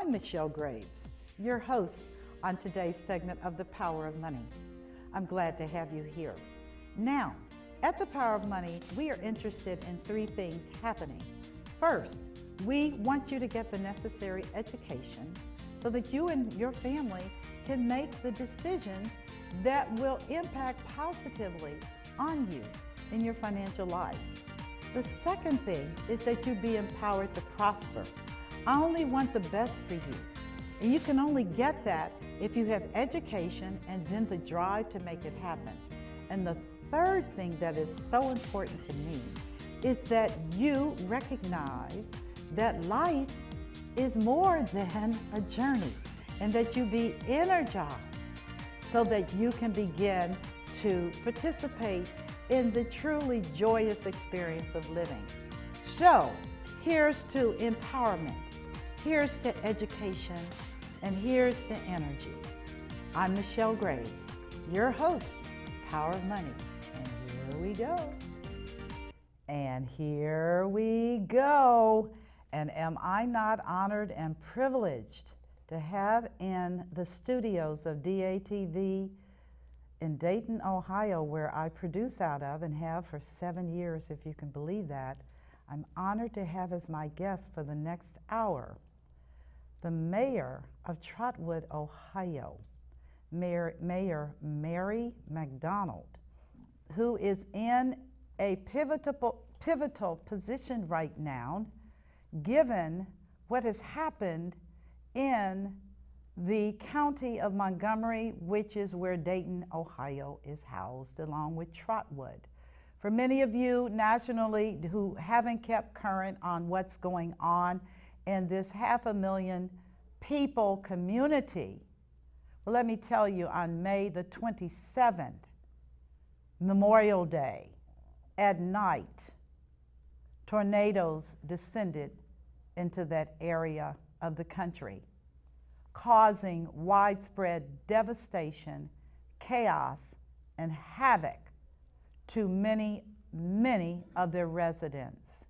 I'm Michelle Graves, your host on today's segment of The Power of Money. I'm glad to have you here. Now, at The Power of Money, we are interested in three things happening. First, we want you to get the necessary education so that you and your family can make the decisions that will impact positively on you in your financial life. The second thing is that you be empowered to prosper. I only want the best for you. And you can only get that if you have education and then the drive to make it happen. And the third thing that is so important to me is that you recognize that life is more than a journey and that you be energized so that you can begin to participate in the truly joyous experience of living. So here's to empowerment, here's to education, and here's to energy. I'm Michelle Graves, your host, Power of Money, and here we go. And here we go. And am I not honored and privileged to have in the studios of DATV in Dayton, Ohio, where I produce out of and have for 7 years, if you can believe that. I'm honored to have as my guest for the next hour the mayor of Trotwood, Ohio, Mayor Mary McDonald, who is in a pivotal position right now, given what has happened in the county of Montgomery, which is where Dayton, Ohio is housed, along with Trotwood. For many of you nationally who haven't kept current on what's going on in this 500,000 people community, well, let me tell you, on May the 27th, Memorial Day, at night, tornadoes descended into that area of the country, causing widespread devastation, chaos, and havoc to many, many of their residents.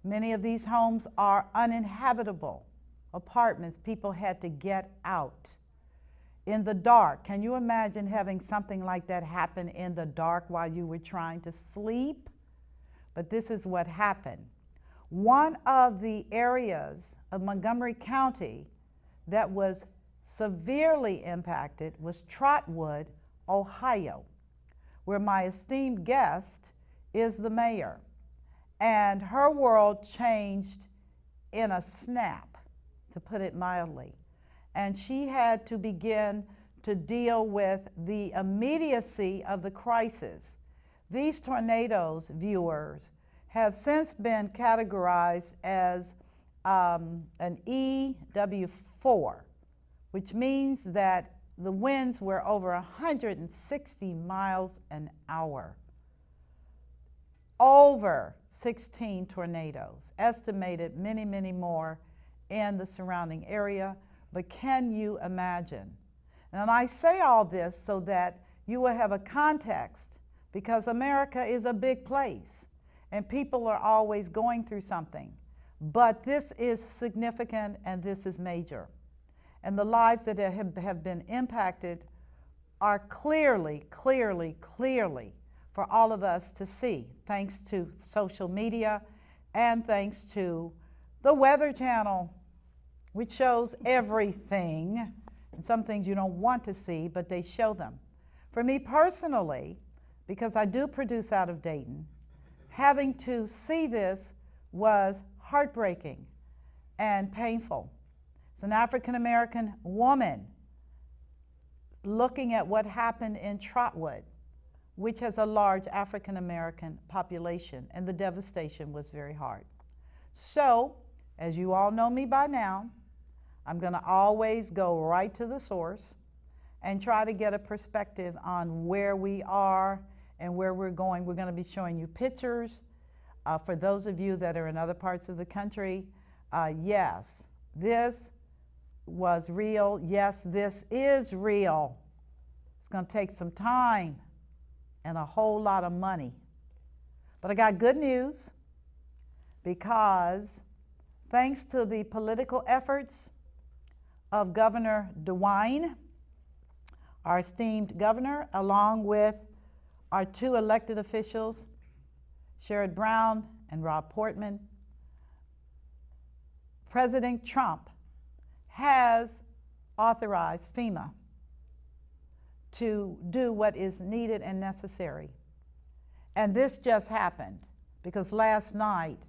Many of these homes are uninhabitable apartments. People had to get out in the dark. Can you imagine having something like that happen in the dark while you were trying to sleep? But this is what happened. One of the areas of Montgomery County that was severely impacted was Trotwood, Ohio, where my esteemed guest is the mayor. And her world changed in a snap, to put it mildly. And she had to begin to deal with the immediacy of the crisis. These tornadoes, viewers, have since been categorized as an EW4, which means that the winds were over 160 miles an hour. Over 16 tornadoes, estimated many, many more in the surrounding area. But can you imagine? And I say all this so that you will have a context, because America is a big place and people are always going through something. But this is significant and this is major. And the lives that have been impacted are clearly for all of us to see, thanks to social media and thanks to the Weather Channel, which shows everything, and some things you don't want to see, but they show them. For me personally, because I do produce out of Dayton, having to see this was heartbreaking and painful. As an African-American woman looking at what happened in Trotwood, which has a large African-American population, and the devastation was very hard. So, as you all know me by now, I'm going to always go right to the source and try to get a perspective on where we are and where we're going. We're going to be showing you pictures. For those of you that are in other parts of the country, yes, this was real. Yes, this is real. It's going to take some time and a whole lot of money. But I got good news, because thanks to the political efforts of Governor DeWine, our esteemed governor, along with our two elected officials, Sherrod Brown and Rob Portman, President Trump has authorized FEMA to do what is needed and necessary. And this just happened because last night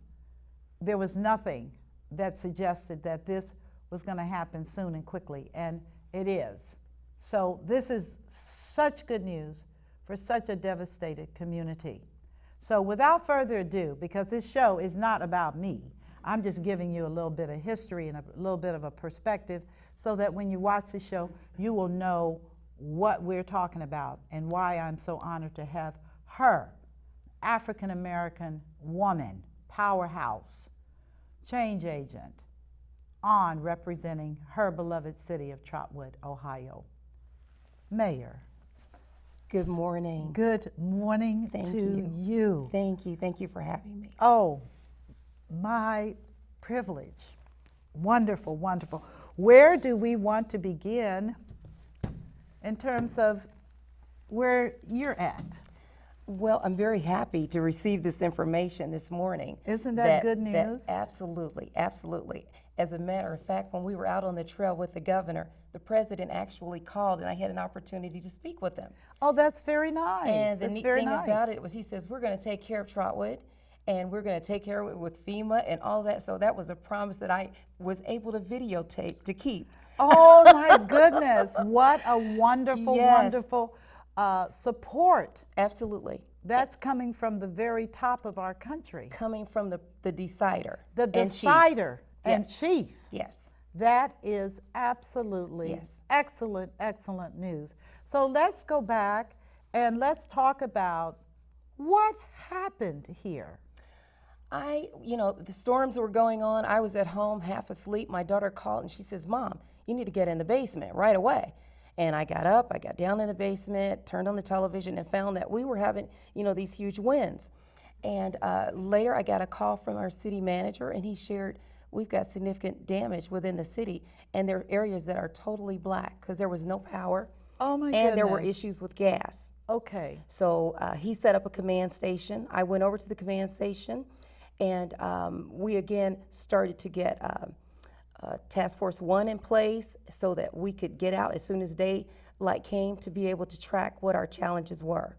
there was nothing that suggested that this was going to happen soon and quickly, and it is. So this is such good news for such a devastated community. So without further ado, because this show is not about me, I'm just giving you a little bit of history and a little bit of a perspective so that when you watch the show, you will know what we're talking about and why I'm so honored to have her, African-American woman, powerhouse, change agent, on representing her beloved city of Trotwood, Ohio. Mayor. Good morning. Good morning to you. Thank you. Thank you for having me. Oh, my privilege. Wonderful, wonderful. Where do we want to begin in terms of where you're at? Well, I'm very happy to receive this information this morning. Isn't that good news? Absolutely, absolutely. As a matter of fact, when we were out on the trail with the governor, the president actually called and I had an opportunity to speak with him. Oh, that's very nice. And the that's neat very thing nice. about it was he says, we're going to take care of Trotwood and we're going to take care of it with FEMA and all that. So that was a promise that I was able to videotape to keep. Oh my goodness, what a wonderful, wonderful support. Absolutely. That's coming from the very top of our country. Coming from the decider. The decider and chief. Yes. That is absolutely excellent, excellent news. So let's go back and let's talk about what happened here. The storms were going on. I was at home half asleep. My daughter called and she says, Mom, you need to get in the basement right away. And I got up, I got down in the basement, turned on the television and found that we were having, these huge winds. And later I got a call from our city manager and he shared, we've got significant damage within the city and there are areas that are totally black because there was no power. Oh my goodness. And there were issues with gas. Okay. So he set up a command station. I went over to the command station and we again started to get Task Force 1 in place so that we could get out as soon as daylight came to be able to track what our challenges were.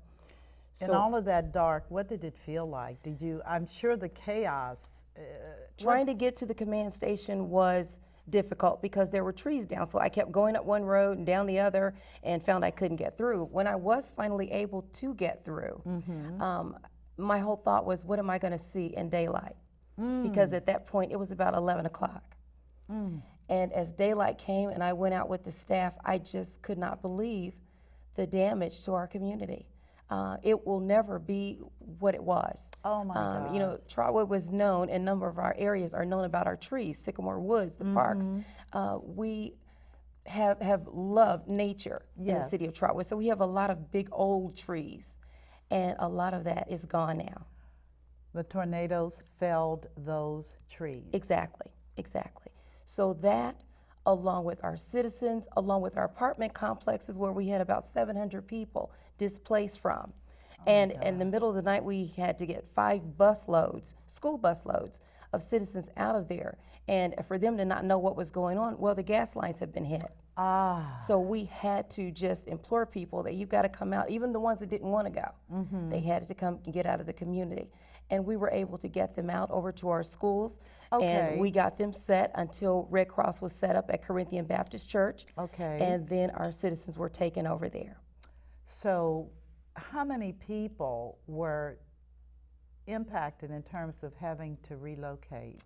In all of that dark, what did it feel like? I'm sure the chaos. Trying to get to the command station was difficult because there were trees down. So I kept going up one road and down the other and found I couldn't get through. When I was finally able to get through, my whole thought was, what am I going to see in daylight? Because at that point, it was about 11 o'clock. And as daylight came and I went out with the staff, I just could not believe the damage to our community. It will never be what it was. Oh my gosh. Trotwood was known, and a number of our areas are known about our trees, Sycamore Woods, the parks. We have loved nature in the city of Trotwood, so we have a lot of big old trees, and a lot of that is gone now. The tornadoes felled those trees. Exactly, exactly. So that, along with our citizens, along with our apartment complexes where we had about 700 people displaced from. And in the middle of the night, we had to get 5 bus loads, school bus loads of citizens out of there. And for them to not know what was going on, well, the gas lines have been hit. So we had to just implore people that you've got to come out, even the ones that didn't want to go. They had to come and get out of the community. And we were able to get them out over to our schools. And we got them set until Red Cross was set up at Corinthian Baptist Church. And then our citizens were taken over there. So how many people were impacted in terms of having to relocate?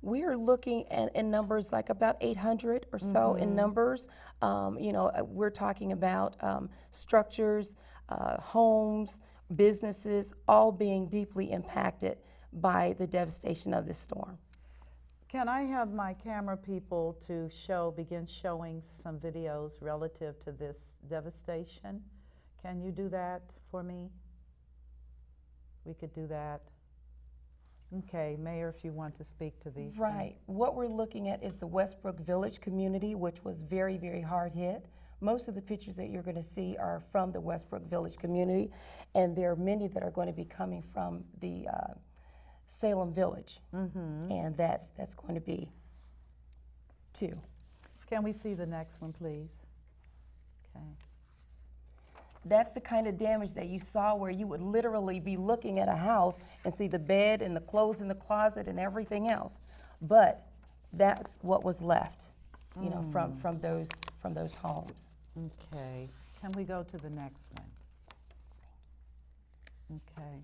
We're looking at in numbers like about 800 or so in numbers. We're talking about structures, homes, businesses, all being deeply impacted by the devastation of this storm. Can I have my camera people to begin showing some videos relative to this devastation? Can you do that for me? We could do that. Okay, Mayor, if you want to speak to these. Right. What we're looking at is the Westbrook Village community, which was very, very hard hit. Most of the pictures that you're going to see are from the Westbrook Village community, and there are many that are going to be coming from the Salem Village, and that's going to be 2. Can we see the next one, please? Okay. That's the kind of damage that you saw where you would literally be looking at a house and see the bed and the clothes in the closet and everything else. But that's what was left, you know, from those homes. Okay. Can we go to the next one? Okay.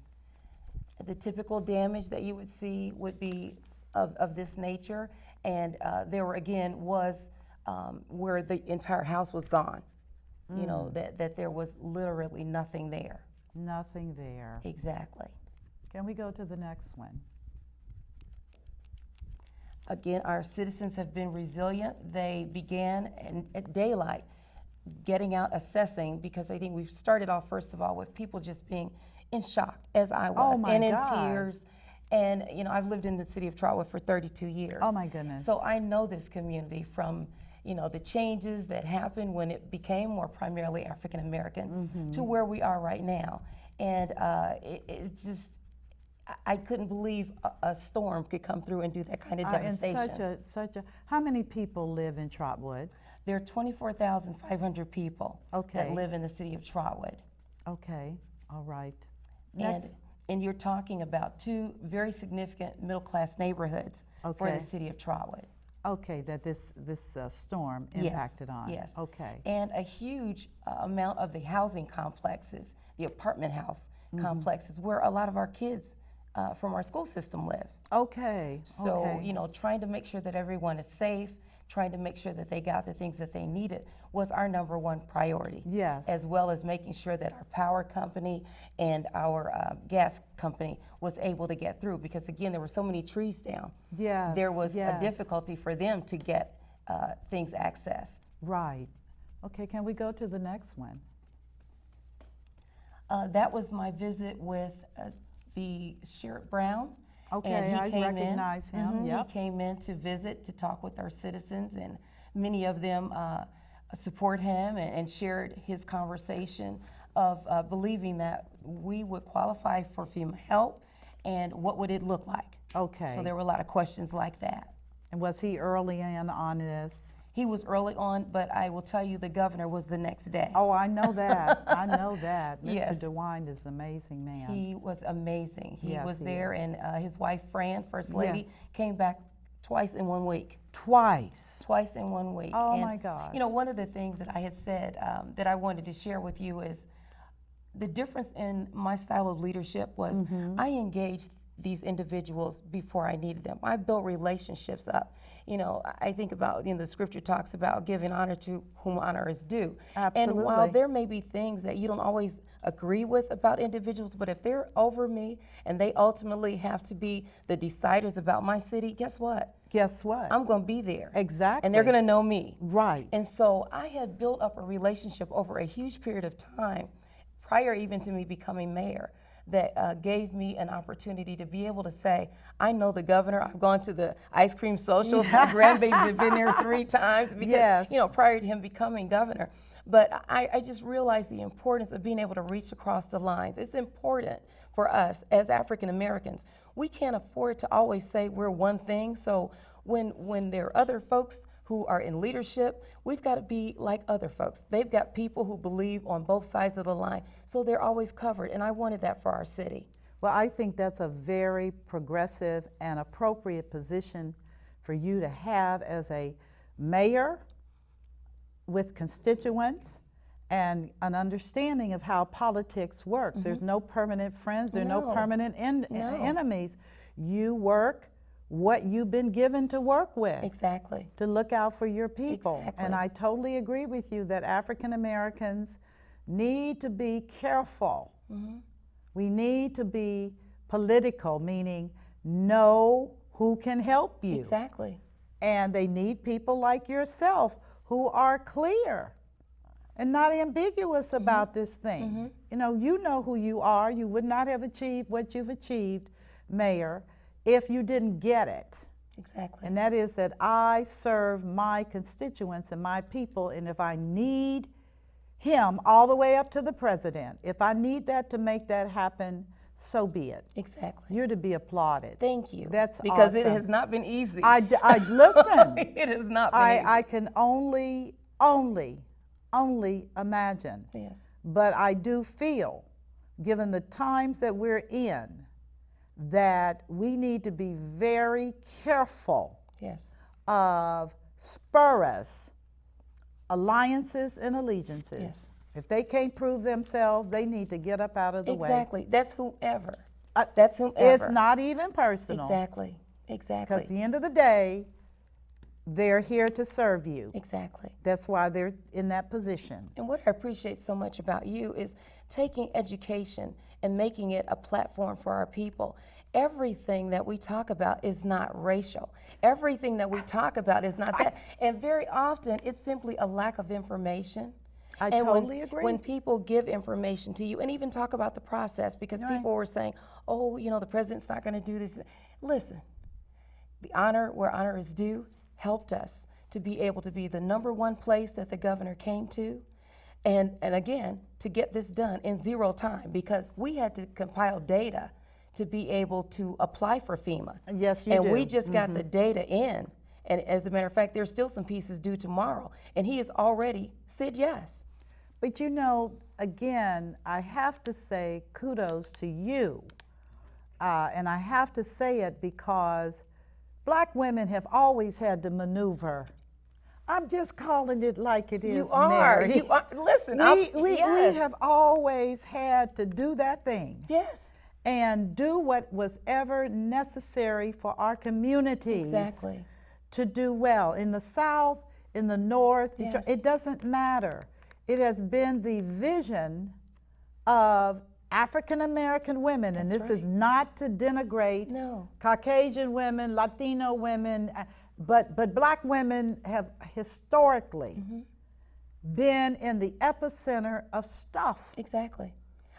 The typical damage that you would see would be of this nature, and there were, again, was where the entire house was gone. You know, that there was literally nothing there. Nothing there. Exactly. Can we go to the next one? Again, our citizens have been resilient. They began at daylight getting out, assessing, because I think we've started off, first of all, with people just being in shock, as I was, Oh my and in God. tears. And, you know, I've lived in the city of Trotwood for 32 years. Oh my goodness. So I know this community from, you know, the changes that happened when it became more primarily African American to where we are right now. And it's just, I couldn't believe a storm could come through and do that kind of devastation. And how many people live in Trotwood? There are 24,500 people that live in the city of Trotwood. Okay, all right. Next. And you're talking about 2 very significant middle-class neighborhoods for the city of Trotwood. Okay, that this storm impacted on. Yes. Okay. And a huge amount of the housing complexes, the apartment house complexes, where a lot of our kids from our school system live. Okay. So, you know, trying to make sure that everyone is safe, trying to make sure that they got the things that they needed was our #1 priority. Yes. As well as making sure that our power company and our gas company was able to get through, because again, there were so many trees down. Yes. There was a difficulty for them to get things accessed. Right. Okay, can we go to the next one? That was my visit with the Sheriff Brown. Okay, and I recognize him. Yep. He came in to visit, to talk with our citizens, and many of them support him and shared his conversation of believing that we would qualify for FEMA help and what would it look like. Okay. So there were a lot of questions like that. And was he early in on this? He was early on, but I will tell you the governor was the next day. Oh, I know that. I know that. Mr. Yes. DeWine is an amazing man. He was amazing. He Yes, was he there, is. and his wife, Fran, First Lady, Yes. came back twice in 1 week. Twice. Twice in 1 week. Oh, And, my gosh. You know, one of the things that I had said that I wanted to share with you is the difference in my style of leadership was I engaged these individuals before I needed them. I built relationships up. You know, I think about, you know, the scripture talks about giving honor to whom honor is due. Absolutely. And while there may be things that you don't always agree with about individuals, but if they're over me and they ultimately have to be the deciders about my city, guess what? Guess what? I'm going to be there. Exactly. And they're going to know me. Right. And so I had built up a relationship over a huge period of time, prior even to me becoming mayor, that gave me an opportunity to be able to say, I know the governor. I've gone to the ice cream socials. My grandbabies have been there 3 times because, you know, prior to him becoming governor. But I just realized the importance of being able to reach across the lines. It's important for us as African Americans. We can't afford to always say we're one thing. So when there are other folks who are in leadership, we've got to be like other folks. They've got people who believe on both sides of the line, so they're always covered, and I wanted that for our city. Well, I think that's a very progressive and appropriate position for you to have as a mayor with constituents and an understanding of how politics works. There's no permanent friends, there are no permanent enemies. You work what you've been given to work with. Exactly. To look out for your people. Exactly. And I totally agree with you that African Americans need to be careful. We need to be political, meaning know who can help you. Exactly. And they need people like yourself who are clear and not ambiguous about this thing. You know who you are. You would not have achieved what you've achieved, Mayor, if you didn't get it. Exactly. And that is that I serve my constituents and my people, and if I need him all the way up to the president, if I need that to make that happen, so be it. Exactly. You're to be applauded. Thank you. That's because awesome. it has not been easy. I listen. It has not been easy. I can only imagine. Yes. But I do feel, given the times that we're in, that we need to be very careful Yes. of spurious alliances and allegiances. Yes. If they can't prove themselves, they need to get up out of the way. Exactly. That's whomever. That's whomever. It's not even personal. Exactly. Exactly. Because at the end of the day, they're here to serve you. Exactly. That's why they're in that position. And what I appreciate so much about you is taking education and making it a platform for our people. Everything that we talk about is not racial. Everything that we talk about is not that. And very often, it's simply a lack of information. I And totally agree. When people give information to you and even talk about the process, because Right. people were saying, oh, you know, the president's not going to do this. Listen, the honor where honor is due helped us to be able to be the #1 place that the governor came to. And again, to get this done in 0 time, because we had to compile data to be able to apply for FEMA. Yes, you and do. we just got the data in. And as a matter of fact, there's still some pieces due tomorrow. And he has already said yes. But you know, again, I have to say kudos to you. And I have to say it because Black women have always had to maneuver. I'm just calling it like it is, You are. Mary. You are. Listen, We have always had to do that thing Yes. and do what was ever necessary for our communities Exactly. to do well. In the South, in the North, Yes. it doesn't matter. It has been the vision of African American women, and That's this right. is not to denigrate No. Caucasian women, Latino women, but Black women have historically been in the epicenter of stuff Exactly.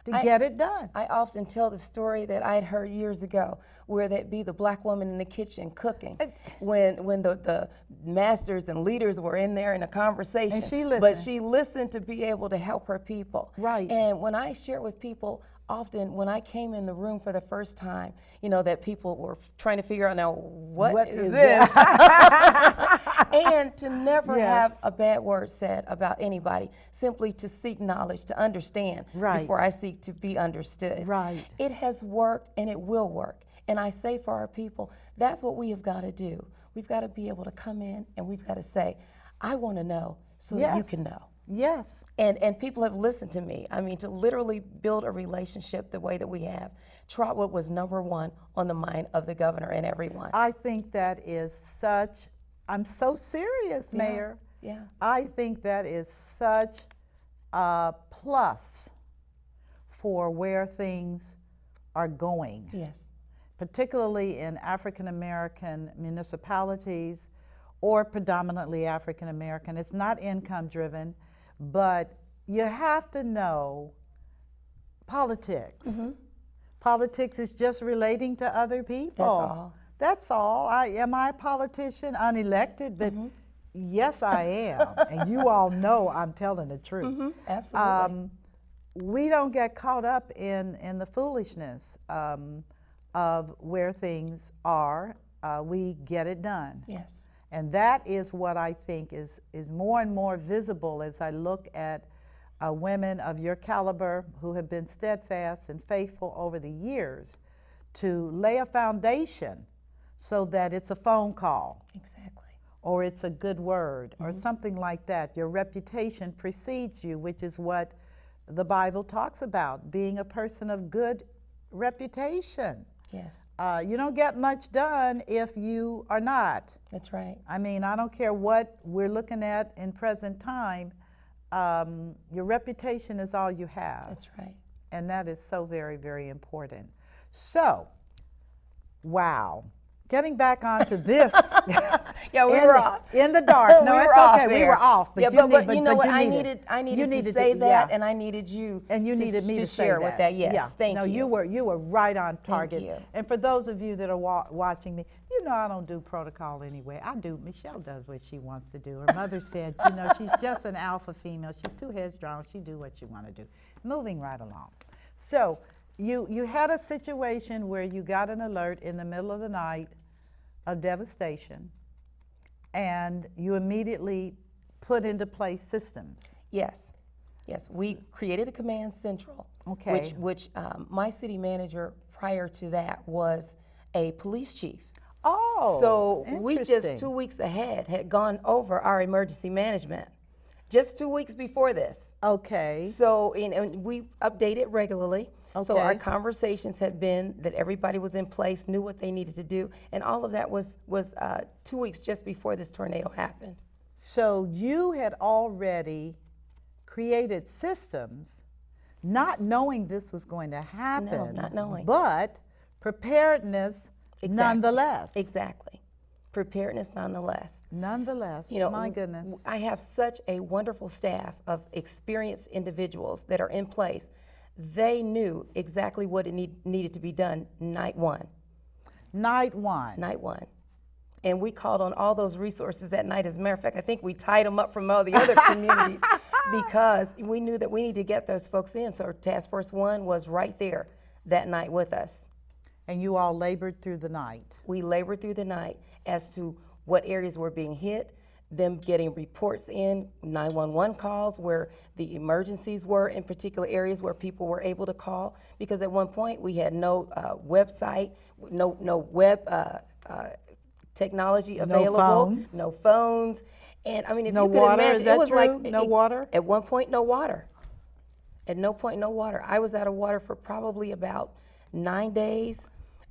to get it done. I often tell the story that I'd heard years ago, where there'd be the Black woman in the kitchen cooking, when the masters and leaders were in there in a conversation. And she listened. But she listened to be able to help her people. Right. And when I share with people, often when I came in the room for the first time, you know, that people were trying to figure out, now what is this? And to never Yes. have a bad word said about anybody, simply to seek knowledge, to understand Right. before I seek to be understood. Right. It has worked and it will work. And I say for our people, that's what we have got to do. We've got to be able to come in and we've got to say, I want to know so that you Yes. can know. Yes. And people have listened to me. I mean, to literally build a relationship the way that we have. Trotwood was #1 on the mind of the governor and everyone. I think that is such, I'm so serious, Mayor. Yeah. I think that is such a plus for where things are going, Yes. particularly in African American municipalities or predominantly African American. It's not income driven, but you have to know politics. Politics is just relating to other people. That's all. That's all. Am I a politician? Unelected, but yes, I am. And you all know I'm telling the truth. Absolutely. We don't get caught up in the foolishness of where things are. We get it done. Yes. And that is what I think is more and more visible as I look at women of your caliber who have been steadfast and faithful over the years to lay a foundation so that it's a phone call Exactly. or it's a good word or something like that. Your reputation precedes you, which is what the Bible talks about, being a person of good reputation. Yes. You don't get much done if you are not. That's right. I mean, I don't care what we're looking at in present time, your reputation is all you have. That's right. And that is so very, very important. So, wow, getting back onto this. Yeah, we were off. In the dark. No, We it's were off okay. We there. were off. Yeah, but you know what? I needed you to say that, yeah. and I needed you And you needed me to share say with that. Yes, yeah. thank no, you. you were right on target. you. And for those of you that are watching me, you know I don't do protocol anyway. I do. Michelle does what she wants to do. Her mother said, you know, she's just an alpha female. She's too headstrong. She do what you want to do. Moving right along. So you had a situation where you got an alert in the middle of the night of devastation, and you immediately put into place systems. Yes, yes. We created a command central, Okay. which my city manager prior to that was a police chief. Oh, So we just interesting. 2 weeks ahead had gone over our emergency management, just 2 weeks before this. Okay. So and we update it regularly. So our Okay. conversations had been that everybody was in place, knew what they needed to do, and all of that was 2 weeks just before this tornado happened. So you had already created systems, not knowing this was going to happen. not knowing. But preparedness Exactly. nonetheless. Exactly. Preparedness nonetheless. Nonetheless. You know, my goodness. I have such a wonderful staff of experienced individuals that are in place. They knew exactly what it needed to be done night one. Night one. Night one. And we called on all those resources that night. As a matter of fact, I think we tied them up from all the other communities because we knew that we needed to get those folks in. So Task Force 1 was right there that night with us. And you all labored through the night. We labored through the night as to what areas were being hit, them getting reports in, 911 calls where the emergencies were in particular areas where people were able to call. Because at one point we had no website, no web technology available, no phones. And I mean, if No you could water, imagine, is that it was true? like No water? At one point, no water. At no point, no water. I was out of water for probably about 9 days,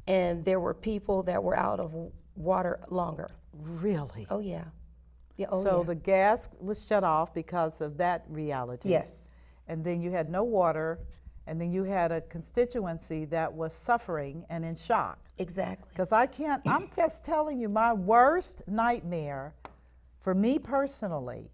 and there were people that were out of water longer. Really? Oh yeah. Yeah. Oh So yeah. the gas was shut off because of that reality. Yes. And then you had no water, and then you had a constituency that was suffering and in shock. Exactly. Because I'm just telling you, my worst nightmare for me personally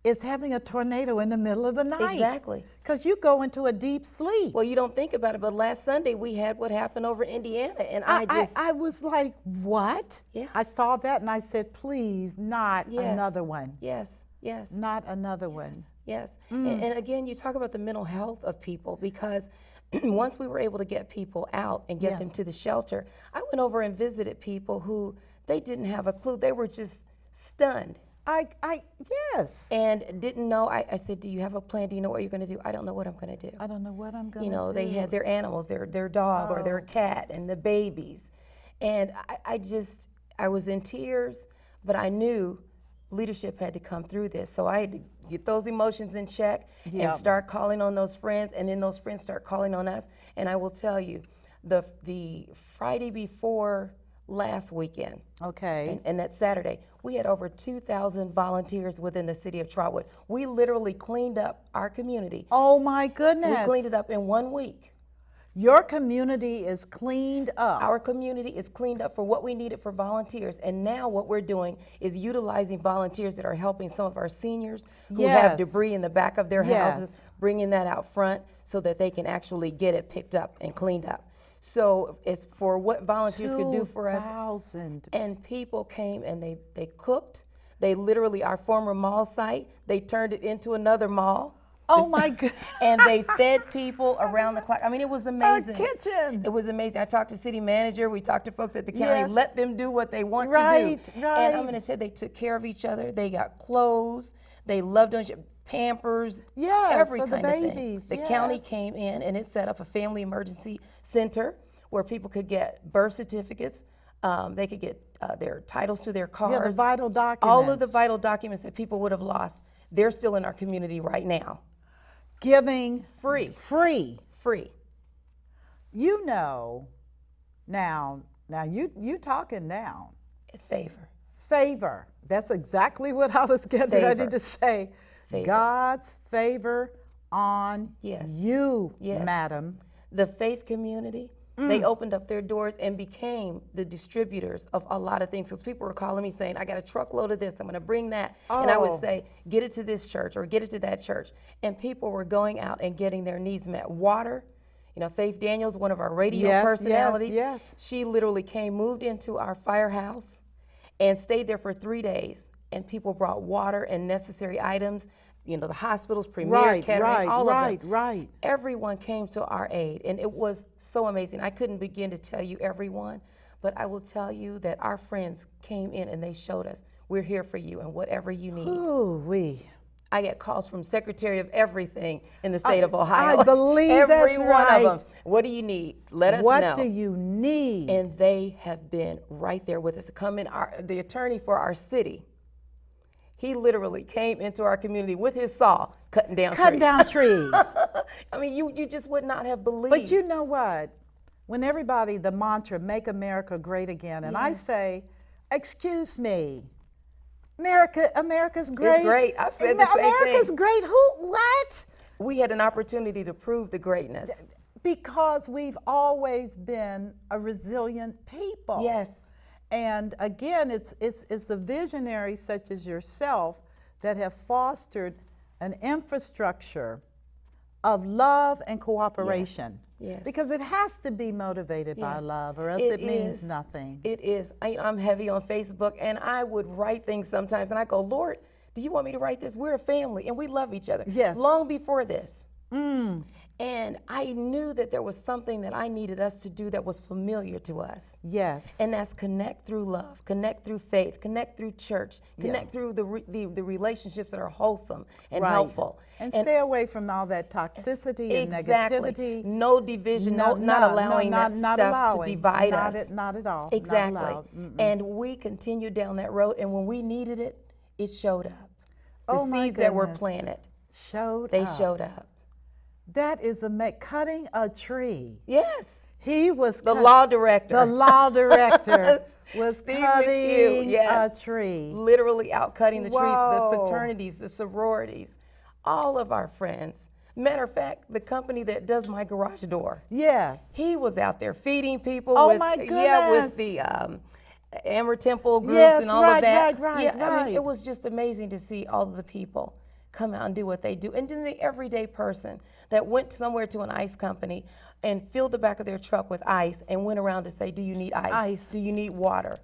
is having a tornado in the middle of the night. Exactly. Because you go into a deep sleep. Well, you don't think about it, but last Sunday we had what happened over in Indiana, and I was like, what? Yeah. I saw that and I said, please, not Yes. another one. Yes, yes. Not another one. Yes. And again, you talk about the mental health of people because once we were able to get people out and get them Yes. to the shelter, I went over and visited people who they didn't have a clue. They were just stunned Yes. and didn't know. I said, do you have a plan? Do you know what you're going to do? I don't know what I'm going to do. I don't know what I'm going to You know, do. they had their animals, their dog or their cat and the babies. And I was in tears, but I knew leadership had to come through this. So I had to get those emotions in check and start calling on those friends, and then those friends start calling on us. And I will tell you, the Friday before last weekend, Okay. and that Saturday, we had over 2,000 volunteers within the city of Trotwood. We literally cleaned up our community. Oh my goodness. We cleaned it up in 1 week. Your community is cleaned up. Our community is cleaned up for what we needed for volunteers. And now what we're doing is utilizing volunteers that are helping some of our seniors who have debris in the back of their houses, bringing that out front so that they can actually get it picked up and cleaned up. So it's for what volunteers could do for us. 2,000. And people came and they cooked. They literally, our former mall site, they turned it into another mall. Oh my God. And they fed people around the clock. I mean, it was amazing. A kitchen. It was amazing. I talked to city manager. We talked to folks at the county. Let them do what they want to do. Right. And I'm going to tell you, they took care of each other. They got clothes. They loved on Pampers. Yes, every for the kind of babies, thing. The county came in and it set up a family emergency center where people could get birth certificates. They could get their titles to their cars. Yeah, the vital documents. All of the vital documents that people would have lost, they're still in our community right now. Giving Free. Free. You know, now you talking now. Favor. Favor. That's exactly what I was getting ready Favor. to say. Favor. God's favor on Yes. you, Yes. madam. The faith community, They opened up their doors and became the distributors of a lot of things. Because people were calling me saying, I got a truckload of this, I'm going to bring that. And I would say, get it to this church or get it to that church. And people were going out and getting their needs met. Water, you know, Faith Daniels, one of our radio personalities, she literally moved into our firehouse and stayed there for 3 days. And people brought water and necessary items. You know, the hospitals, Premier, Kettering, all of them. Everyone came to our aid, and it was so amazing. I couldn't begin to tell you everyone, but I will tell you that our friends came in and they showed us, we're here for you and whatever you need. I get calls from Secretary of Everything in the state of Ohio. I believe every that's one right. of them. What do you need? Let us know. What do you need? And they have been right there with us. To come in, the attorney for our city, he literally came into our community with his saw, cutting down trees. I mean, you just would not have believed. But you know what? When everybody, the mantra, make America great again, and I say, excuse me, America's great. It's great. I've said the same thing. America's great. What? We had an opportunity to prove the greatness. Because we've always been a resilient people. Yes. And again, it's the visionaries such as yourself that have fostered an infrastructure of love and cooperation. Yes. Because it has to be motivated by love, or else it means nothing. It is. I'm heavy on Facebook, and I would write things sometimes, and I go, Lord, do you want me to write this? We're a family, and we love each other. Yes. Long before this. And I knew that there was something that I needed us to do that was familiar to us. Yes. And that's connect through love, connect through faith, connect through church, connect through the relationships that are wholesome and helpful. And stay away from all that toxicity and negativity. No division, not allowing that stuff to divide us. Not at all. Exactly. And we continued down that road, and when we needed it, it showed up. The seeds that were planted they showed up. That is cutting a tree. Yes. He was the law director. The law director was Steve cutting McHugh, a tree. Literally out cutting the tree. The fraternities, the sororities, all of our friends. Matter of fact, the company that does my garage door. Yes. He was out there feeding people. My goodness. Yeah, with the Amber Temple groups and all of that. Right. I mean, it was just amazing to see all of the people come out and do what they do. And then the everyday person that went somewhere to an ice company and filled the back of their truck with ice and went around to say, do you need ice? Do you need water?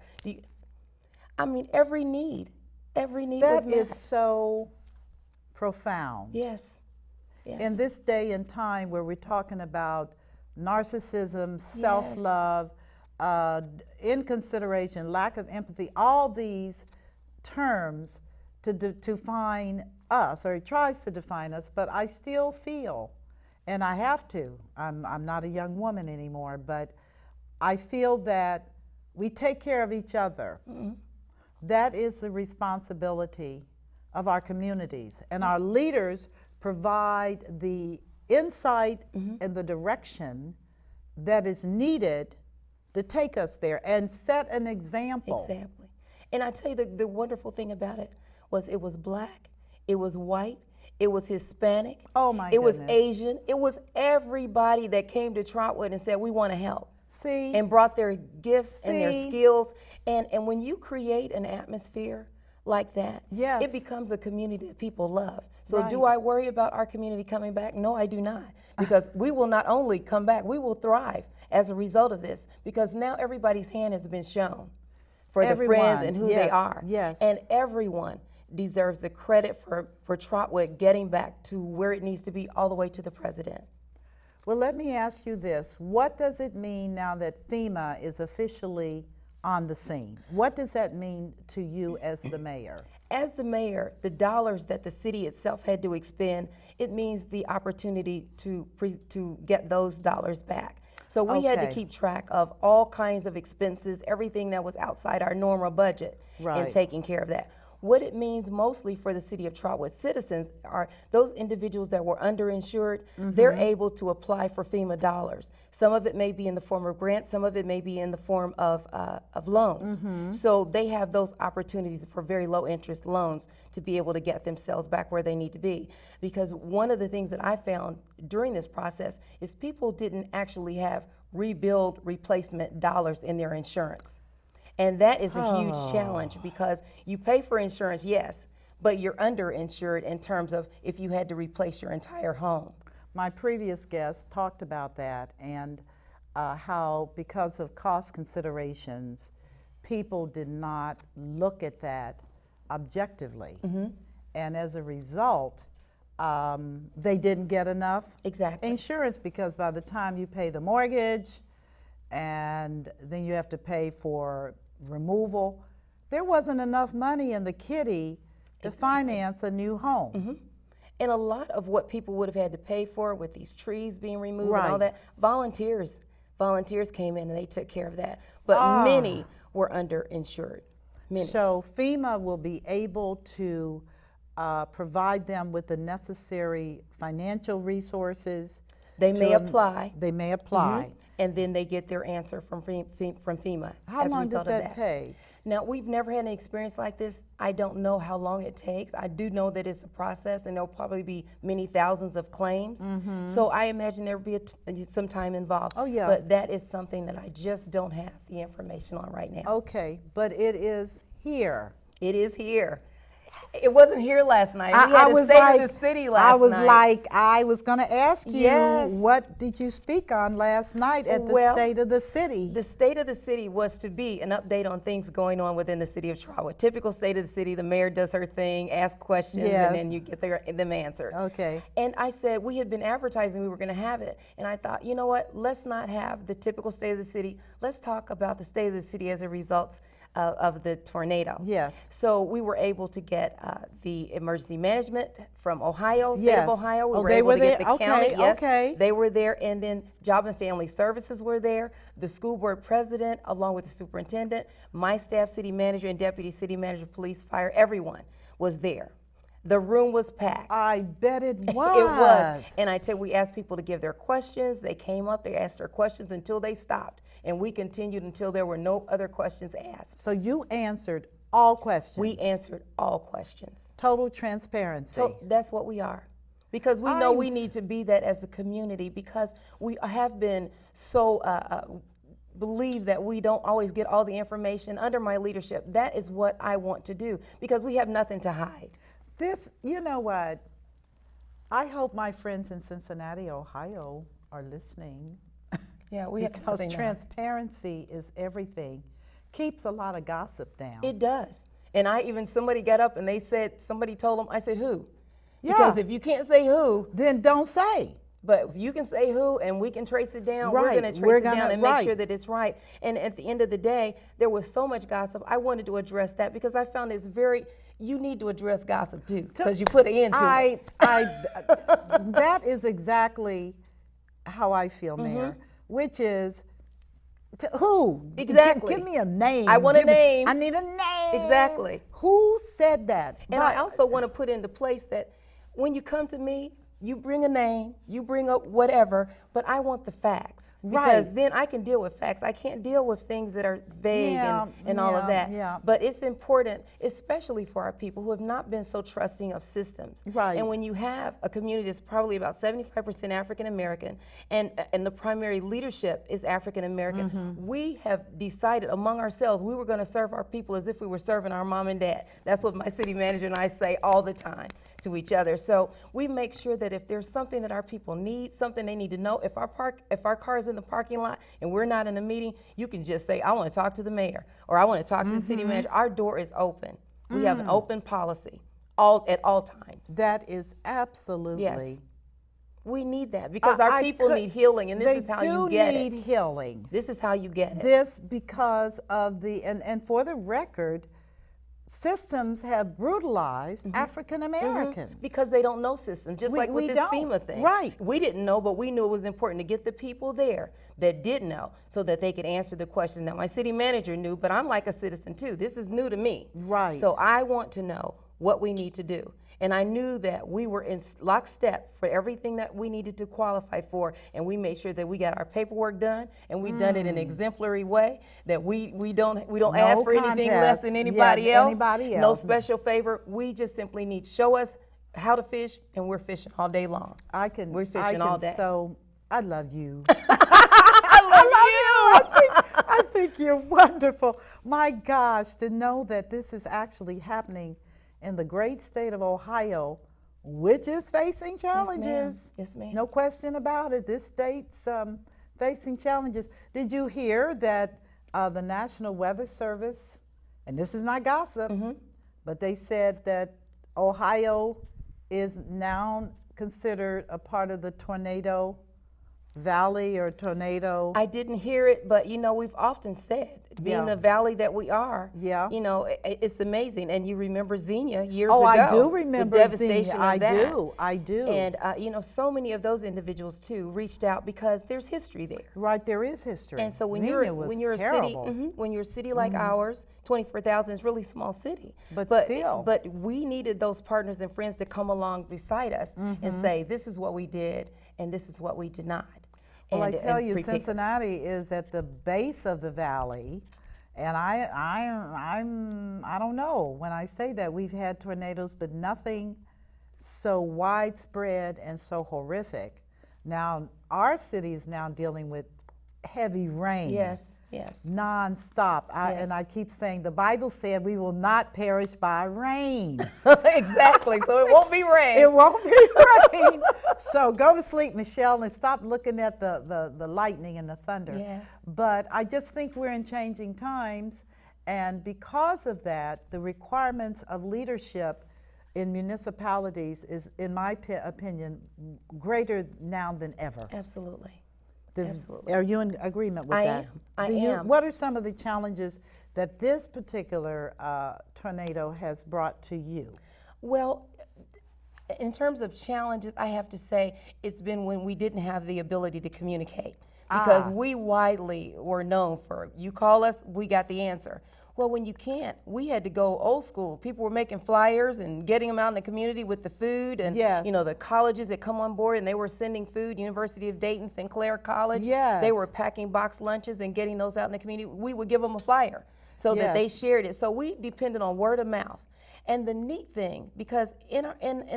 I mean, every need was met. That is so profound. Yes. In this day and time where we're talking about narcissism, self-love, inconsideration, lack of empathy, all these terms to define us, or it tries to define us, but I still feel, and I have to, I'm not a young woman anymore, but I feel that we take care of each other. That is the responsibility of our communities, and our leaders provide the insight and the direction that is needed to take us there and set an example. Exactly. And I tell you, the wonderful thing about it was black, it was white, it was Hispanic, it was Asian, it was everybody that came to Trotwood and said, we want to help. And brought their gifts and their skills. And when you create an atmosphere like that, it becomes a community that people love. So do I worry about our community coming back? No, I do not. Because we will not only come back, we will thrive as a result of this. Because now everybody's hand has been shown for the friends and who they are. And everyone deserves the credit for Trotwood getting back to where it needs to be, all the way to the president. Well, let me ask you this. What does it mean now that FEMA is officially on the scene? What does that mean to you as the mayor? As the mayor, the dollars that the city itself had to expend, it means the opportunity to get those dollars back. So we had to keep track of all kinds of expenses, everything that was outside our normal budget, and taking care of that. What it means mostly for the city of Trotwood citizens are those individuals that were underinsured, they're able to apply for FEMA dollars. Some of it may be in the form of grants, some of it may be in the form of loans. So they have those opportunities for very low interest loans to be able to get themselves back where they need to be. Because one of the things that I found during this process is people didn't actually have rebuild replacement dollars in their insurance. And that is a huge challenge because you pay for insurance, yes, but you're underinsured in terms of if you had to replace your entire home. My previous guest talked about that and how because of cost considerations, people did not look at that objectively. And as a result, they didn't get enough insurance because by the time you pay the mortgage and then you have to pay for removal, there wasn't enough money in the kitty to finance a new home. And a lot of what people would have had to pay for with these trees being removed and all that, volunteers came in and they took care of that. But many were underinsured. Many. So FEMA will be able to provide them with the necessary financial resources. They may apply. They may apply. And then they get their answer from FEMA. How long does that take? Now, we've never had an experience like this. I don't know how long it takes. I do know that it's a process and there'll probably be many thousands of claims. So I imagine there'll be some time involved. Oh, yeah. But that is something that I just don't have the information on right now. Okay, but it is here. It is here. It wasn't here last night. We I had a State of the City last night. I was going to ask you, what did you speak on last night at the State of the City? The State of the City was to be an update on things going on within the city of Trotwood. Typical State of the City, the mayor does her thing, asks questions, and then you get them answered. Okay. And I said, we had been advertising we were going to have it. And I thought, you know what, let's not have the typical State of the City. Let's talk about the State of the City as a result of the tornado. Yes. So we were able to get the emergency management from Ohio, State of Ohio. We were able to get the county. Yes, they were there. And then Job and Family Services were there. The school board president, along with the superintendent, my staff, city manager, and deputy city manager, police, fire, everyone was there. The room was packed. I bet it was. It was. And I tell you, we asked people to give their questions. They came up, they asked their questions until they stopped. And we continued until there were no other questions asked. So you answered all questions? We answered all questions. Total transparency. So that's what we are. Because we know we need to be that as a community because we have been so believe that we don't always get all the information under my leadership. That is what I want to do because we have nothing to hide. This, you know what, I hope my friends in Cincinnati, Ohio are listening. Yeah, we have because transparency is everything. Keeps a lot of gossip down. It does. And somebody got up and they said, somebody told them, I said, who? Yeah. Because if you can't say who, then don't say. But if you can say who and we can trace it down, we're going to trace it down and make sure that it's right. And at the end of the day, there was so much gossip. I wanted to address that because I found you need to address gossip too, because you put an end to it. That is exactly how I feel, Mayor, which is, who? Exactly. Give me a name. I want a name. I need a name. Exactly. Who said that? And I also want to put into place that when you come to me, you bring a name, you bring up whatever, but I want the facts. Because then I can deal with facts. I can't deal with things that are vague and all of that. Yeah. But it's important, especially for our people who have not been so trusting of systems. Right. And when you have a community that's probably about 75% African American and the primary leadership is African American, we have decided among ourselves we were going to serve our people as if we were serving our mom and dad. That's what my city manager and I say all the time to each other. So we make sure that if there's something that our people need, something they need to know, if our car is in the parking lot and we're not in a meeting, you can just say, I want to talk to the mayor or I want to talk to the city manager. Our door is open. We have an open policy at all times. That is absolutely. Yes. We need that because our people need healing, and this is how you get it. They do need healing. This is how you get it. This because of and for the record, systems have brutalized African Americans. Because they don't know systems, just like with this FEMA thing. Right. We didn't know, but we knew it was important to get the people there that did know so that they could answer the questions. Now, my city manager knew, but I'm like a citizen too. This is new to me. Right. So I want to know what we need to do. And I knew that we were in lockstep for everything that we needed to qualify for, and we made sure that we got our paperwork done, and we done it in an exemplary way. That we don't ask for anything less than anybody else. No special favor. We just simply need show us how to fish, and we're fishing all day long. We're fishing all day. So I love you. I I think you're wonderful. My gosh, to know that this is actually happening in the great state of Ohio, which is facing challenges. Yes, ma'am. No question about it. This state's facing challenges. Did you hear that the National Weather Service, and this is not gossip, but they said that Ohio is now considered a part of the tornado valley or tornado? I didn't hear it, but we've often said, being the valley that we are, it's amazing. And you remember Xenia years ago. Oh, I do remember the devastation Xenia. of that. I do. And so many of those individuals too reached out because there's history there. Right, there is history. And so when Xenia you're was a terrible. city, when you're a city like ours, 24,000 is really small city. But still. But we needed those partners and friends to come along beside us and say, this is what we did and this is what we did not. Well, I tell you, Cincinnati is at the base of the valley, and I don't know. When I say that, we've had tornadoes, but nothing so widespread and so horrific. Now, our city is now dealing with heavy rain. Yes. Non-stop. And I keep saying the Bible said we will not perish by rain. Exactly. So it won't be rain. It won't be rain. So go to sleep, Michelle, and stop looking at the lightning and the thunder. Yeah. But I just think we're in changing times. And because of that, the requirements of leadership in municipalities is, in my opinion, greater now than ever. Absolutely. Absolutely. Are you in agreement with that? I am. What are some of the challenges that this particular tornado has brought to you? Well, in terms of challenges, I have to say it's been when we didn't have the ability to communicate. Because we widely were known for, you call us, we got the answer. Well, when you can't, we had to go old school. People were making flyers and getting them out in the community with the food and the colleges that come on board, and they were sending food. University of Dayton, Sinclair College, they were packing box lunches and getting those out in the community. We would give them a flyer so that they shared it. So we depended on word of mouth. And the neat thing, because in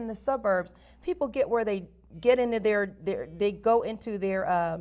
the suburbs, people get where they get into they go into their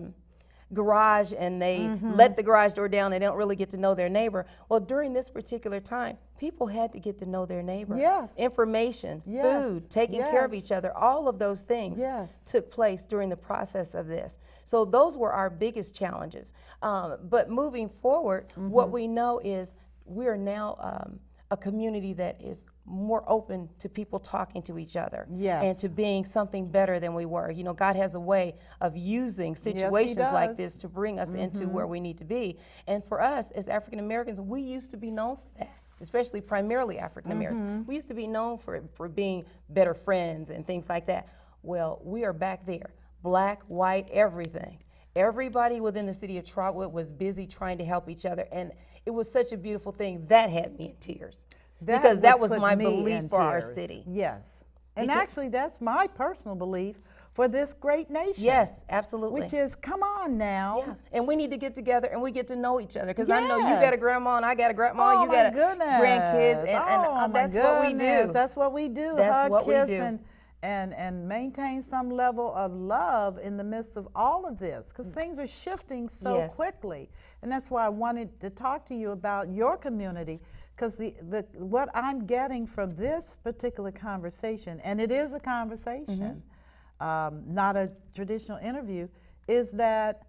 garage and they let the garage door down. They don't really get to know their neighbor. Well, during this particular time, people had to get to know their neighbor. Information, food, taking care of each other, all of those things took place during the process of this. So those were our biggest challenges. But moving forward, what we know is we are now a community that is more open to people talking to each other and to being something better than we were. God has a way of using situations like this to bring us into where we need to be. And for us as African Americans, we used to be known for that, especially primarily African Americans. We used to be known for being better friends and things like that. Well, we are back there, black, white, everything. Everybody within the city of Trotwood was busy trying to help each other, and it was such a beautiful thing. That had me in tears. Because that was my belief for our city. Yes. And actually, that's my personal belief for this great nation. Yes, absolutely. Which is, come on now. Yeah. And we need to get together and we get to know each other. Because I know you got a grandma and I got a grandma. You got grandkids. And that's what we do. That's what we do. That's what we do. And maintain some level of love in the midst of all of this. Because things are shifting so quickly. And that's why I wanted to talk to you about your community. Because what I'm getting from this particular conversation, and it is a conversation, not a traditional interview, is that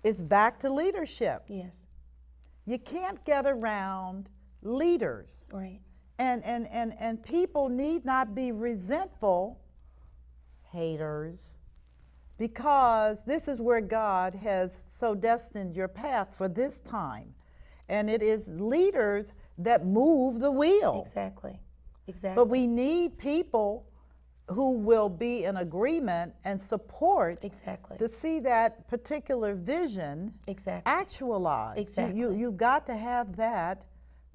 it's back to leadership. Yes. You can't get around leaders. Right. And people need not be resentful haters, because this is where God has so destined your path for this time. And it is leaders that move the wheel. Exactly. But we need people who will be in agreement and support to see that particular vision actualized. Exactly. You've got to have that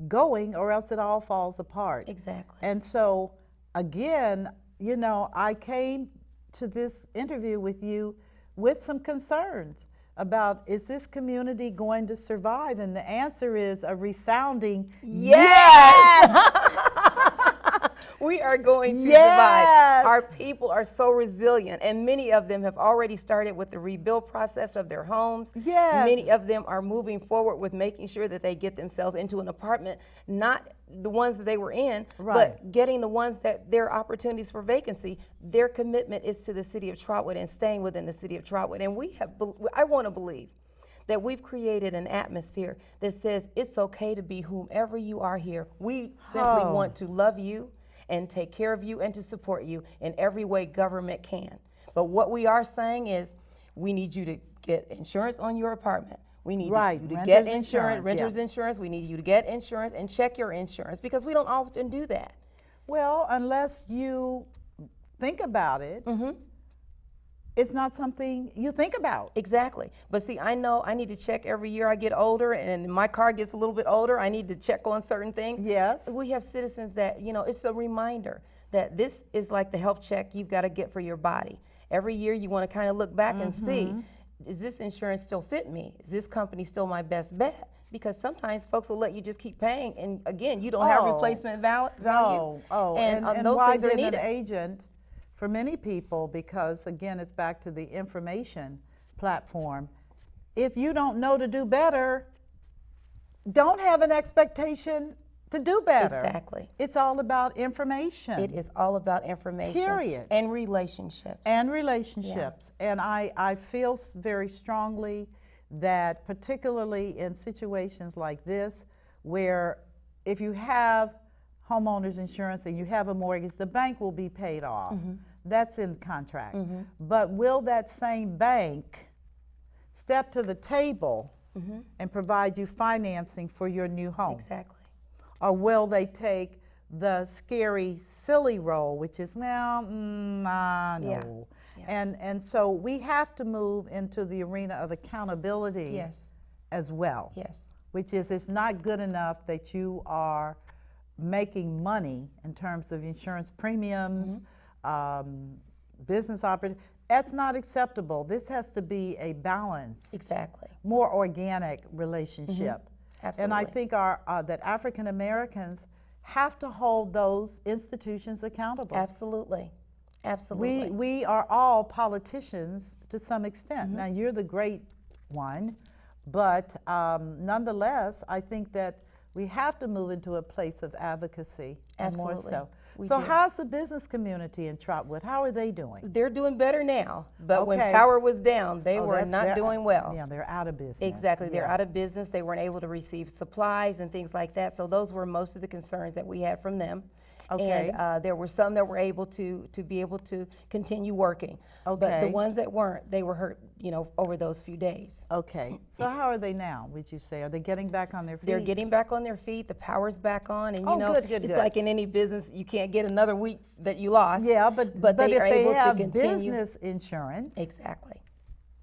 going, or else it all falls apart. Exactly. And so, again, I came to this interview with you with some concerns about, is this community going to survive? And the answer is a resounding yes! We are going to Yes. survive. Our people are so resilient, and many of them have already started with the rebuild process of their homes. Yes. Many of them are moving forward with making sure that they get themselves into an apartment, not the ones that they were in, Right. but getting the ones that there are opportunities for vacancy. Their commitment is to the city of Trotwood and staying within the city of Trotwood. And I want to believe that we've created an atmosphere that says it's okay to be whomever you are here. We simply want to love you and take care of you and to support you in every way government can. But what we are saying is we need you to get insurance on your apartment. We need Right, you to renter's get insurance, renter's yeah. insurance. We need you to get insurance and check your insurance because we don't often do that. Well, unless you think about it, it's not something you think about. Exactly. But see, I know I need to check every year I get older and my car gets a little bit older. I need to check on certain things. Yes. We have citizens that, it's a reminder that this is like the health check you've got to get for your body. Every year you want to kind of look back and see, is this insurance still fit me? Is this company still my best bet? Because sometimes folks will let you just keep paying, and again, you don't have replacement value. And those why things are did needed. an agent, for many people, because again, it's back to the information platform, if you don't know to do better, don't have an expectation to do better. Exactly. It's all about information. It is all about information. Period. And relationships. And relationships. And I feel very strongly that particularly in situations like this, where if you have homeowners insurance and you have a mortgage, the bank will be paid off. That's in contract. But will that same bank step to the table and provide you financing for your new home? Exactly. Or will they take the scary, silly role, which is, well, no. Yeah. And so we have to move into the arena of accountability Yes. as well. Yes. Which is, it's not good enough that you are making money in terms of insurance premiums, business opportunities. That's not acceptable. This has to be a balanced, Exactly. more organic relationship. Absolutely. And I think that African Americans have to hold those institutions accountable. Absolutely. Absolutely. We are all politicians to some extent. Now, you're the great one, but nonetheless, I think that we have to move into a place of advocacy. Absolutely. More so. We So do. how's the business community in Trotwood? How are they doing? They're doing better now, but when Okay. power was down, they Oh, were they're not doing well. Yeah, they're out of business. Exactly. They're Yeah. out of business. They weren't able to receive supplies and things like that. So those were most of the concerns that we had from them. Okay. And there were some that were able to be able to continue working. But the Okay. ones that weren't, they were hurt, over those few days. Okay, so how are they now, would you say? Are they getting back on their feet? They're getting back on their feet. The power's back on, and Oh, good, it's good. like in any business, you can't get another week that you lost. Yeah, but they if are they able have to continue. business insurance, Exactly.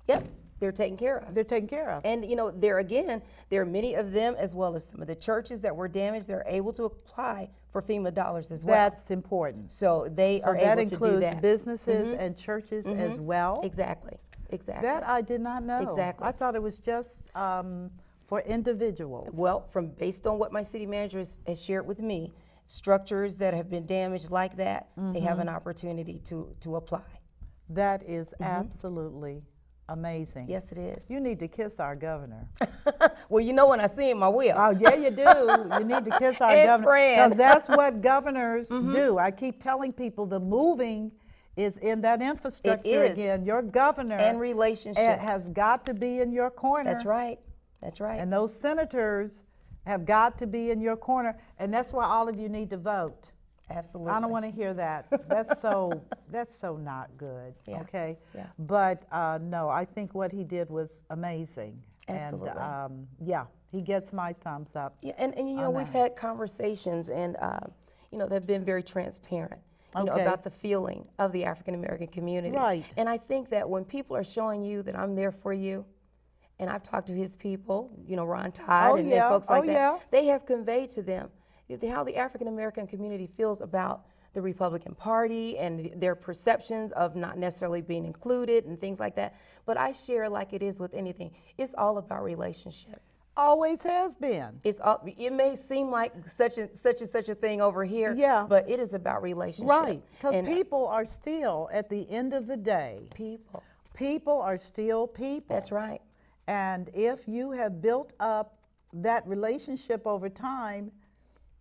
Yep, they're taken care of. they're taken care of. And there again, there are many of them, as well as some of the churches that were damaged. They're able to apply for FEMA dollars as well. That's important. So they So are that able to do includes that. businesses and churches as well. Exactly. Exactly. That I did not know. Exactly. I thought it was just for individuals. Well, based on what my city manager has shared with me, structures that have been damaged like that, they have an opportunity to apply. That is absolutely amazing. Yes, it is. You need to kiss our governor. Well, when I see him, I will. Oh, yeah, you do. You need to kiss our And governor. friends. Because that's what governors do. I keep telling people the moving is in that infrastructure is. again. Your governor And relationship. has got to be in your corner. That's right. That's right. And those senators have got to be in your corner. And that's why all of you need to vote. Absolutely. I don't want to hear that. That's so not good. Yeah. Okay. Yeah. But no, I think what he did was amazing. Absolutely. And yeah, he gets my thumbs up. Yeah, and we've had conversations, and they've been very transparent. Okay. About the feeling of the African American community. Right. And I think that when people are showing you that I'm there for you, and I've talked to his people, Ron Todd and folks like that, they have conveyed to them how the African American community feels about the Republican Party and their perceptions of not necessarily being included and things like that. But I share, like it is with anything, it's all about relationship. always has been. It may seem like such and such a thing over here, Yeah. but it is about relationship. Right, because And people are still, at the end of the day, people are still people. That's right. And if you have built up that relationship over time,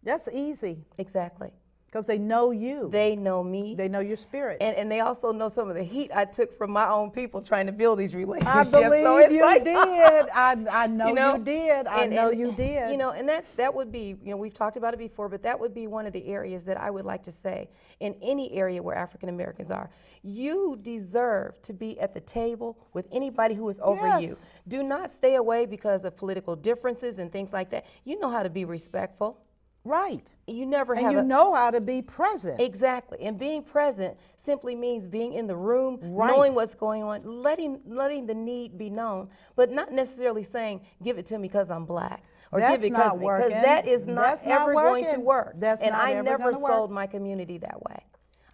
that's easy, Exactly. because they know you. They know me. They know your spirit. And they also know some of the heat I took from my own people trying to build these I relationships. believe So it's you like, did. I know you did. I know you did. You know, and that would be, you know, we've talked about it before, but that would be one of the areas that I would like to say in any area where African Americans are. You deserve to be at the table with anybody who is over you. Yes. Do not stay away because of political differences and things like that. You know how to be respectful. Right. You never And have you know how to be present. Exactly. And being present simply means being in the room, Right. knowing what's going on, letting the need be known, but not necessarily saying, give it to me because I'm black. Or That's give it not working. because that is not That's not ever going to working. work. That's and not I ever never gonna work. sold my community that way.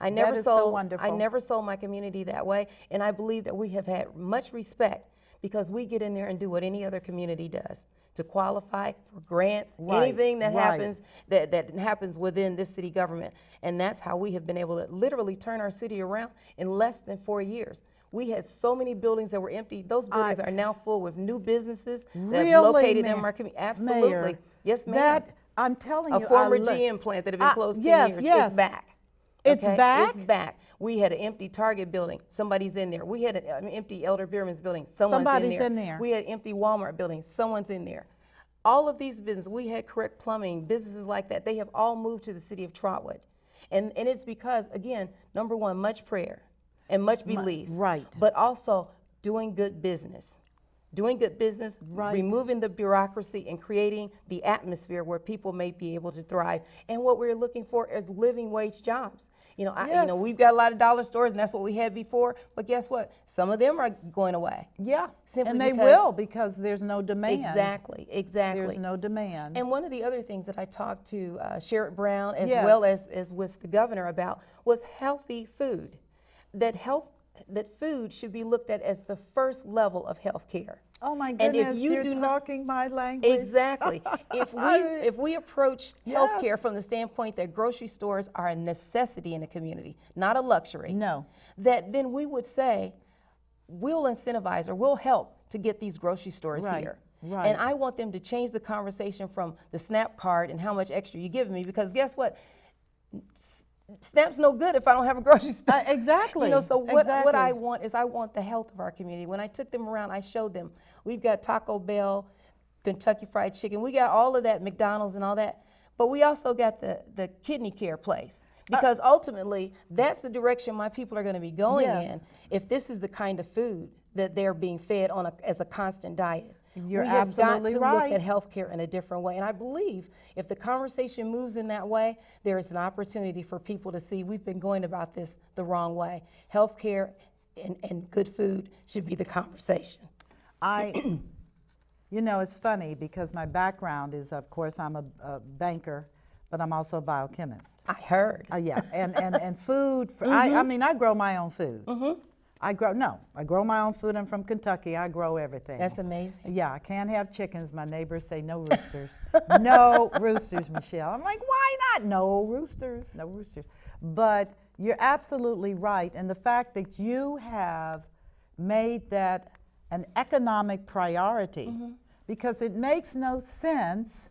I never is so sold wonderful. I never sold my community that way. And I believe that we have had much respect because we get in there and do what any other community does to qualify for grants, Right, anything that right. happens that happens within this city government. And that's how we have been able to literally turn our city around in less than 4 years. We had so many buildings that were empty. Those buildings are now full with new businesses that have located in our community. Absolutely. Mayor, Yes, ma'am. That, I'm telling A you, former I look- GM plant that had been closed 10 yes, years yes. is back. It's back? It's back. We had an empty Target building. Somebody's in there. We had an empty Elder Beerman's building. Somebody's in there. We had an empty Walmart building. Someone's in there. All of these businesses, we had Correct Plumbing, businesses like that, they have all moved to the city of Trotwood. And it's because, again, number one, much prayer and much belief. right. But also doing good business. Doing good business, Right. removing the bureaucracy and creating the atmosphere where people may be able to thrive. And what we're looking for is living wage jobs. You know, Yes. we've got a lot of dollar stores, and that's what we had before. But guess what? Some of them are going away. Yeah, Simply and they because- will, because there's no demand. Exactly. There's no demand. And one of the other things that I talked to Sherrod Brown as Yes. well as with the governor about was healthy food. That food should be looked at as the first level of health care. Oh my And goodness, if you you're do not- talking my language. Exactly. If we approach Yes. healthcare from the standpoint that grocery stores are a necessity in a community, not a luxury, No. that then we would say we'll incentivize or we'll help to get these grocery stores Right, here. right. And I want them to change the conversation from the SNAP card and how much extra you give me, because guess what? SNAP's no good if I don't have a grocery store. Exactly. You know, so what I exactly. want is I want the health of our community. When I took them around, I showed them we've got Taco Bell, Kentucky Fried Chicken, we got all of that, McDonald's and all that, but we also got the kidney care place. Because ultimately, that's the direction my people are going to be going Yes. in if this is the kind of food that they're being fed on as a constant diet. You're we have got absolutely to right. look at healthcare in a different way. And I believe if the conversation moves in that way, there is an opportunity for people to see we've been going about this the wrong way. Healthcare and good food should be the conversation. You know, it's funny because my background is, of course, I'm a banker, but I'm also a biochemist. I heard. Yeah, and food. I mean, I grow my own food. I grow my own food. I'm from Kentucky. I grow everything. That's amazing. Yeah, I can't have chickens. My neighbors say no roosters. No roosters, Michelle. I'm like, why not? No roosters, no roosters. But you're absolutely right. And the fact that you have made that an economic priority, because it makes no sense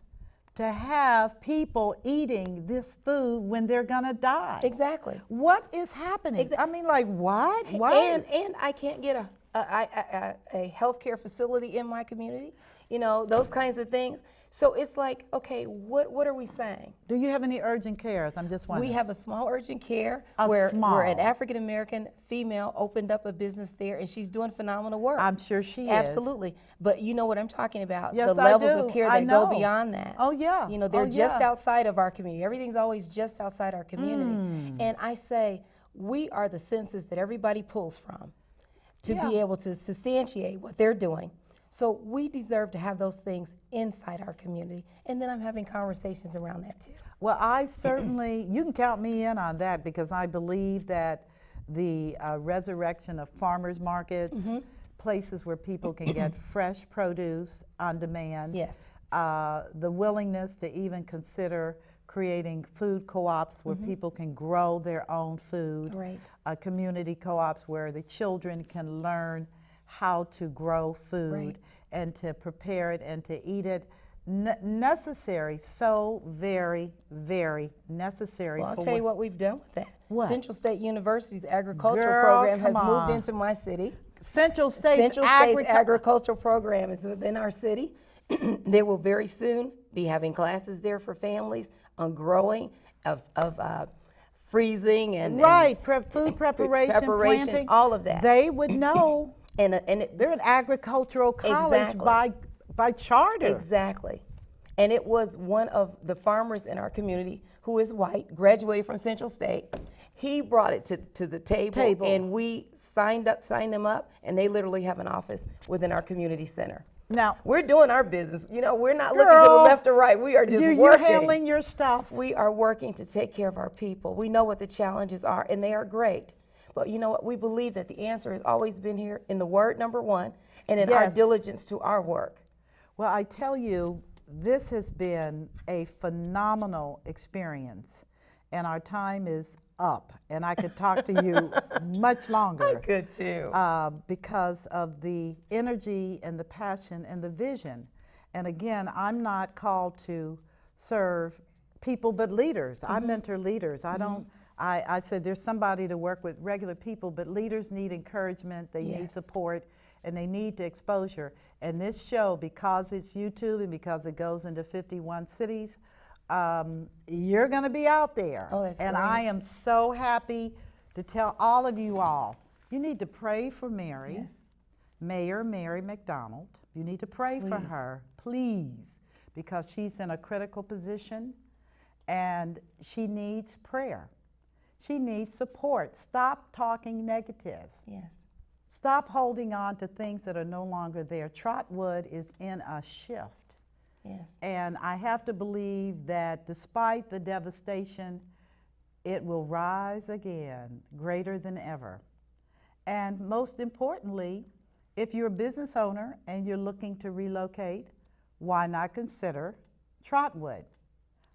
to have people eating this food when they're gonna die. Exactly. What is happening? I mean, like, what? What? And I can't get a healthcare facility in my community, you know, those kinds of things. So it's like, okay, what are we saying? Do you have any urgent cares? I'm just wondering. We have a small urgent care A where small. an African American female opened up a business there, and she's doing phenomenal work. I'm sure she is. Absolutely. But you know what I'm talking about, Yes, the I levels do. of care I that go know. beyond that. Oh, yeah. You know, they're Oh, just yeah. outside of our community. Everything's always just outside our community. And I say, we are the census that everybody pulls from to be Yeah. able to substantiate what they're doing. So we deserve to have those things inside our community. And then I'm having conversations around that too. Well, I certainly, you can count me in on that, because I believe that the resurrection of farmers markets places where people can get fresh produce on demand. Yes. The willingness to even consider creating food co-ops where people can grow their own food. Right. Community co-ops where the children can learn how to grow food Right. and to prepare it and to eat it. Necessary, so very, very necessary. Well, I'll tell you what we've done with that. What? Central State University's agricultural Girl, program has come moved on. into my city. Central State's agricultural program is within our city. They will very soon be having classes there for families on growing of freezing and food preparation, planting, all of that. They would know. and They're an agricultural college Exactly. by charter. Exactly. And it was one of the farmers in our community who is white, graduated from Central State. He brought it to the table, and we signed them up, and they literally have an office within our community center. Now, We're doing our business. You know, we're not looking to the left or right. We are just you're working. handling your stuff. We are working to take care of our people. We know what the challenges are, and they are great. But you know what? We believe that the answer has always been here in the Word, number one, and in our Yes. diligence to our work. Well, I tell you, this has been a phenomenal experience, and our time is up, and I could talk to you much longer. Good too. Because of the energy and the passion and the vision. And again, I'm not called to serve people but leaders. I mentor leaders. I said there's somebody to work with regular people, but leaders need encouragement, they need Yes. support, and they need the exposure. And this show, because it's YouTube and because it goes into 51 cities, you're going to be out there. Oh, that's and great. I am so happy to tell all of you all, you need to pray for Mary, Yes. Mayor Mary McDonald. You need to pray for Please. her, please, because she's in a critical position and she needs prayer. She needs support. Stop talking negative. Yes. Stop holding on to things that are no longer there. Trotwood is in a shift. Yes. And I have to believe that despite the devastation, it will rise again, greater than ever. And most importantly, if you're a business owner and you're looking to relocate, why not consider Trotwood?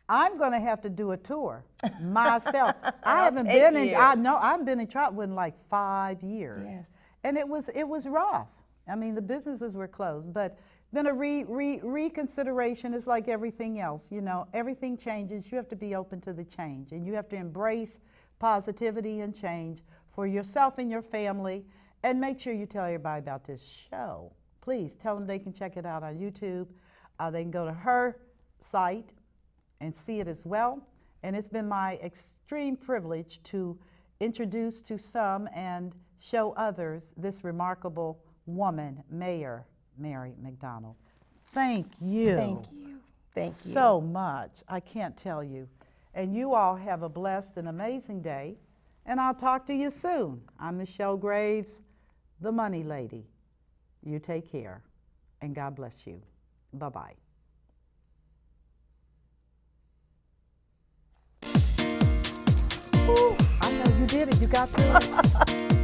I'm going to have to do a tour myself. I haven't been in. I've been in Trotwood in like 5 years. Yes. And it was rough. I mean, the businesses were closed, but then a reconsideration is like everything else. You know, everything changes. You have to be open to the change, and you have to embrace positivity and change for yourself and your family. And make sure you tell everybody about this show. Please tell them they can check it out on YouTube. They can go to her site and see it as well. And it's been my extreme privilege to introduce to some and show others this remarkable woman, Mayor Mary McDonald. Thank you. Thank you. Thank you. So much. I can't tell you. And you all have a blessed and amazing day. And I'll talk to you soon. I'm Michelle Graves, the Money Lady. You take care. And God bless you. Bye-bye. Ooh, I know you did it. You got through it.